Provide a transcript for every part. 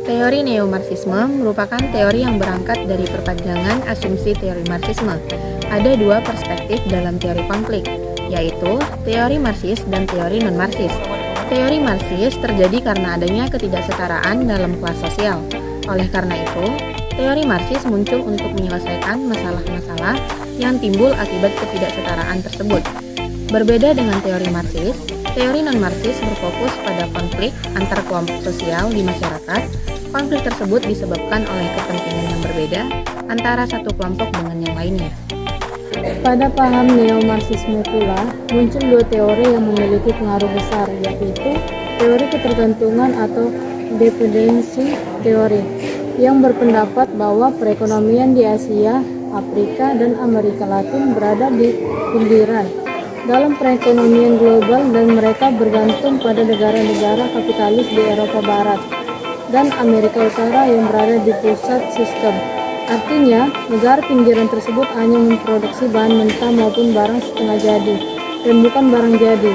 Teori neo-Marxisme merupakan teori yang berangkat dari perpanjangan asumsi teori Marxisme. Ada dua perspektif dalam teori konflik, yaitu teori Marxis dan teori non-Marxis. Teori Marxis terjadi karena adanya ketidaksetaraan dalam kelas sosial. Oleh karena itu, teori Marxis muncul untuk menyelesaikan masalah-masalah yang timbul akibat ketidaksetaraan tersebut. Berbeda dengan teori Marxis, teori non-Marxis berfokus pada konflik antar kelompok sosial di masyarakat. Konflik tersebut disebabkan oleh kepentingan yang berbeda antara satu kelompok dengan yang lainnya. Pada paham neo-Marxisme pula, muncul dua teori yang memiliki pengaruh besar, yaitu teori ketergantungan atau dependensi teori, yang berpendapat bahwa perekonomian di Asia, Afrika, dan Amerika Latin berada di pinggiran dalam perekonomian global dan mereka bergantung pada negara-negara kapitalis di Eropa Barat dan Amerika Utara yang berada di pusat sistem. Artinya, negara pinggiran tersebut hanya memproduksi bahan mentah maupun barang setengah jadi, dan bukan barang jadi.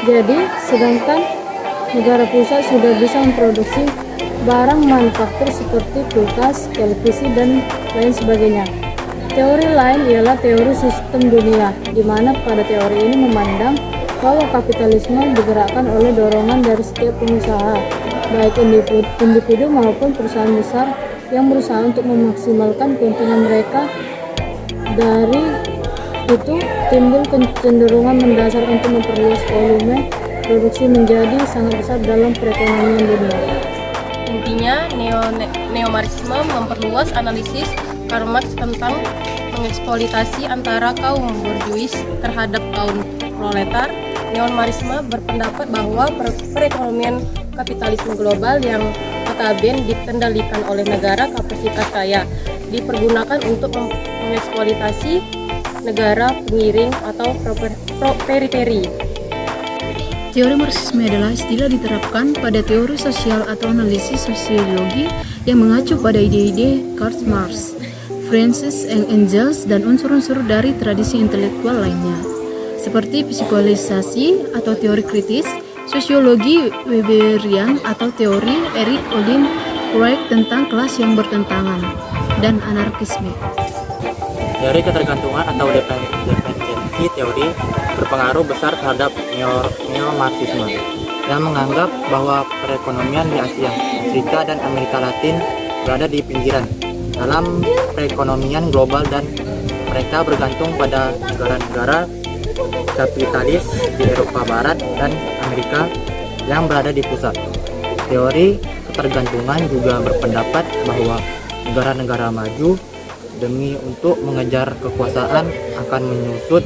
Jadi, sedangkan negara pusat sudah bisa memproduksi barang manufaktur seperti kulkas, televisi, dan lain sebagainya. Teori lain ialah teori sistem dunia, di mana pada teori ini memandang bahwa kapitalisme digerakkan oleh dorongan dari setiap pengusaha, baik individu maupun perusahaan besar yang berusaha untuk memaksimalkan keuntungan mereka. Dari itu timbul kecenderungan mendasar untuk memperluas volume produksi menjadi sangat besar dalam perekonomian dunia. Intinya, neo-Marxisme memperluas analisis Karl Marx tentang mengeksploitasi antara kaum borjuis terhadap kaum proletar. Neo-Marxisme berpendapat bahwa perekonomian kapitalisme global yang notabene dikendalikan oleh negara kapasitas kaya dipergunakan untuk mengeksploitasi negara pengiring atau periferi. Teori Marxisme adalah istilah diterapkan pada teori sosial atau analisis sosiologi yang mengacu pada ide-ide Karl Marx, Francis Engels, dan unsur-unsur dari tradisi intelektual lainnya, seperti psikologisasi atau teori kritis, sosiologi Weberian atau teori Erik Olin Wright tentang kelas yang bertentangan, dan anarkisme. Teori ketergantungan atau dependensi teori berpengaruh besar terhadap neo-Marxisme yang menganggap bahwa perekonomian di Asia, Afrika, dan Amerika Latin berada di pinggiran dalam perekonomian global dan mereka bergantung pada negara-negara kapitalis di Eropa Barat dan Amerika yang berada di pusat. Teori ketergantungan juga berpendapat bahwa negara-negara maju demi untuk mengejar kekuasaan akan menyusut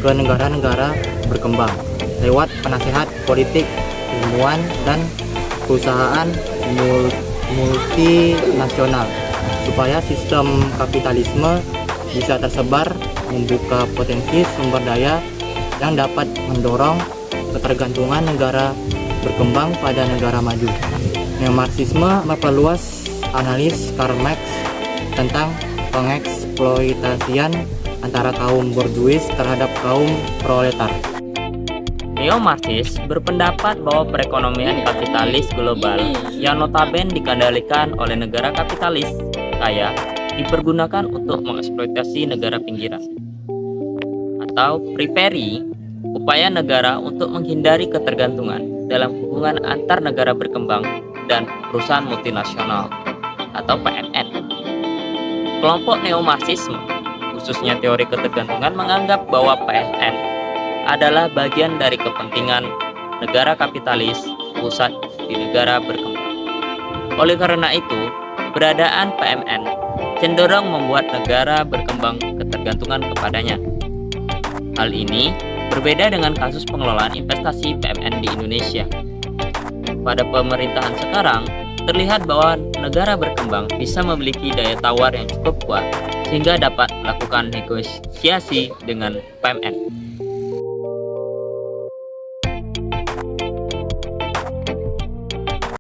ke negara-negara berkembang lewat penasehat politik, ilmuwan, dan perusahaan multinasional supaya sistem kapitalisme bisa tersebar, membuka potensi sumber daya yang dapat mendorong ketergantungan negara berkembang pada negara maju. Neo-Marxisme memperluas analis Karl Marx tentang pengeksploitasian antara kaum borjuis terhadap kaum proletar. Neo-Marxis berpendapat bahwa perekonomian kapitalis global yang notabene dikendalikan oleh negara kapitalis kaya dipergunakan untuk mengeksploitasi negara pinggiran atau periferi, upaya negara untuk menghindari ketergantungan dalam hubungan antar negara berkembang dan perusahaan multinasional atau PMN. Kelompok neo-Marxisme, khususnya teori ketergantungan, menganggap bahwa PMN adalah bagian dari kepentingan negara kapitalis pusat di negara berkembang. Oleh karena itu, keberadaan PMN cenderung membuat negara berkembang ketergantungan kepadanya. Hal ini berbeda dengan kasus pengelolaan investasi PMN di Indonesia. Pada pemerintahan sekarang, terlihat bahwa negara berkembang bisa memiliki daya tawar yang cukup kuat sehingga dapat melakukan negosiasi dengan PMN.